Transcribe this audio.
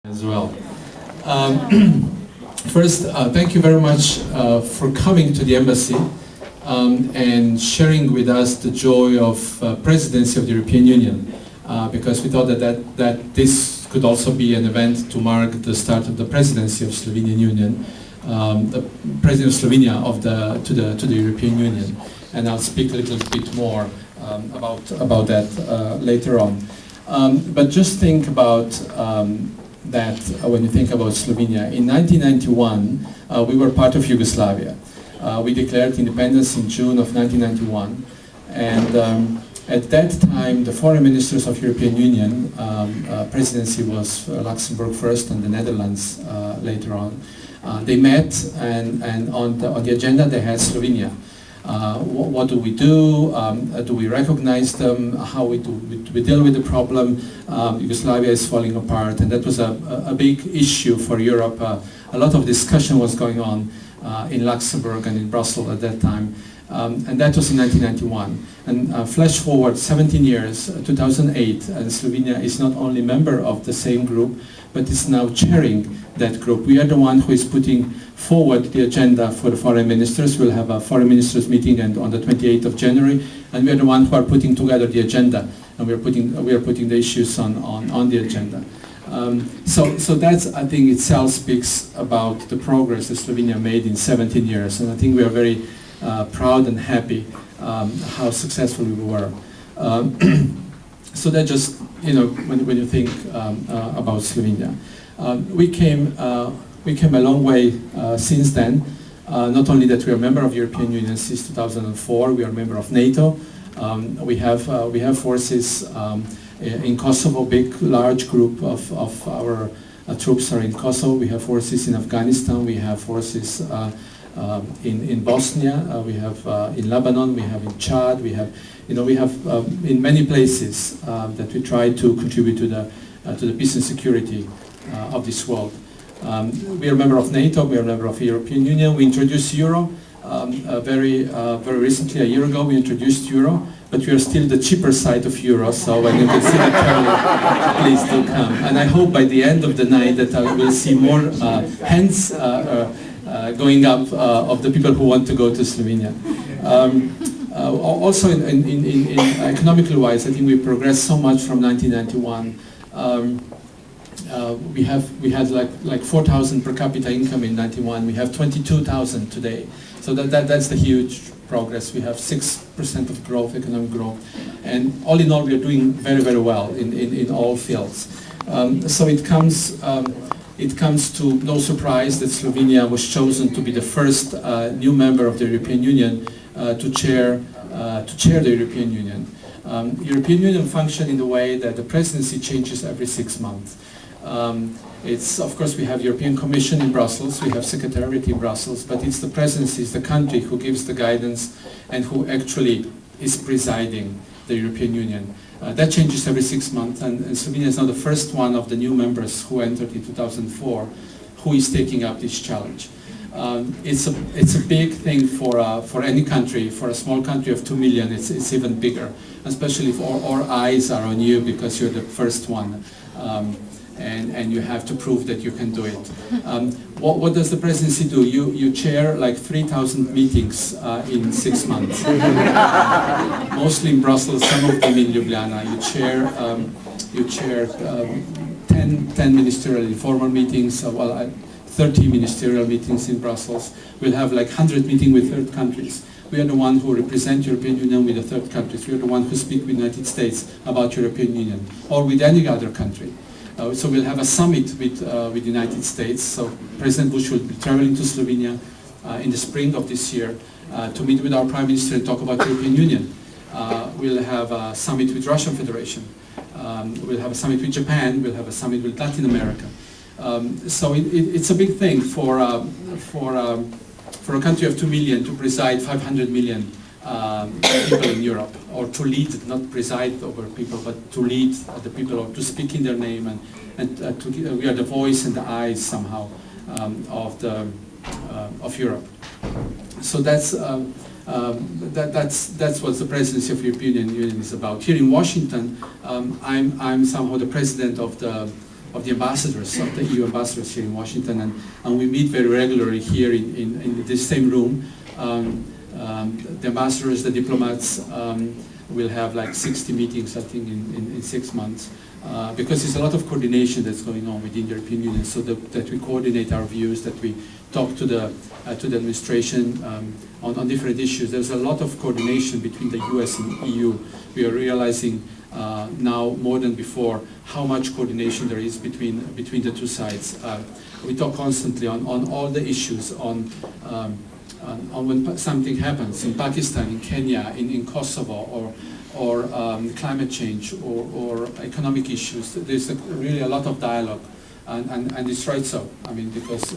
As well. First, thank you very much for coming to the embassy and sharing with us the joy of presidency of the European Union, because we thought that this could also be an event to mark the start of the presidency of Slovenian Union, the President of Slovenia to the European Union, and I'll speak a little bit more about that later on. But just think about that when you think about Slovenia. In 1991, we were part of Yugoslavia. We declared independence in June of 1991, and at that time, the foreign ministers of European Union, presidency was Luxembourg first and the Netherlands later on. They met, and on the agenda they had Slovenia. What do we do? Do we recognize them? How we deal with the problem? Yugoslavia is falling apart, and that was a big issue for Europe. A lot of discussion was going on in Luxembourg and in Brussels at that time, and that was in 1991. And flash forward 17 years, 2008, and Slovenia is not only member of the same group, but is now chairing that group. We are the one who is putting forward the agenda for the foreign ministers. We'll have a foreign ministers meeting on the 28th of January, and we are the one who are putting together the agenda, and we are putting the issues on the agenda. So that's, I think, itself speaks about the progress that Slovenia made in 17 years, and I think we are very proud and happy how successful we were. So that just, when you think about Slovenia. We came a long way since then. Not only that we are a member of the European Union since 2004, we are a member of NATO. We have forces in Kosovo. Large group of our troops are in Kosovo. We have forces in Afghanistan. We have forces in Bosnia. We have in Lebanon. We have in Chad. We have in many places that we try to contribute to the peace and security of this world. We are a member of NATO, we are a member of the European Union. We introduced Euro very recently, a year ago we introduced Euro, but we are still the cheaper side of Euro, so when you consider traveling, please do come. And I hope by the end of the night that I will see more hands going up of the people who want to go to Slovenia. Also in economically wise, I think we progressed so much from 1991. We had like 4,000 per capita income in 91. We have 22,000 today. So that's the huge progress. We have 6% of growth, economic growth, and all in all, we are doing very, very well in all fields. So it comes to no surprise that Slovenia was chosen to be the first new member of the European Union to chair the European Union. European Union function in the way that the presidency changes every 6 months. It's, of course, we have European Commission in Brussels, we have Secretariat in Brussels, but it's the presidency, it's the country who gives the guidance and who actually is presiding the European Union. That changes every 6 months, and Slovenia is now the first one of the new members who entered in 2004 who is taking up this challenge. It's a big thing for any country. For a small country of 2 million, it's even bigger, especially if all eyes are on you because you're the first one. And you have to prove that you can do it. What does the presidency do? You chair like 3,000 meetings in 6 months. Mostly in Brussels, some of them in Ljubljana. You chair 10 ministerial informal meetings, 30 ministerial meetings in Brussels. We'll have like 100 meetings with third countries. We are the one who represent European Union with the third countries. We are the one who speak with the United States about European Union, or with any other country. So we'll have a summit with the United States. So President Bush will be traveling to Slovenia in the spring of this year to meet with our Prime Minister and talk about the European Union. We'll have a summit with Russian Federation. We'll have a summit with Japan. We'll have a summit with Latin America. So it's a big thing for a country of 2 million to preside 500 million people in Europe, or to lead, not preside over people, but to lead the people, or to speak in their name, and we are the voice and the eyes somehow of Europe. So that's what the presidency of the European Union is about. Here in Washington, I'm somehow the president of the of the ambassadors, of the EU ambassadors here in Washington, and we meet very regularly here in this same room. The ambassadors, the diplomats, will have like 60 meetings, I think, in 6 months, because there's a lot of coordination that's going on within the European Union, so that we coordinate our views, that we talk to the administration on different issues. There's a lot of coordination between the US and EU. We are realizing now more than before how much coordination there is between the two sides. We talk constantly on all the issues, on when something happens in Pakistan, in Kenya, in Kosovo, or climate change, or economic issues. There's really a lot of dialogue, and it's right so. I mean, because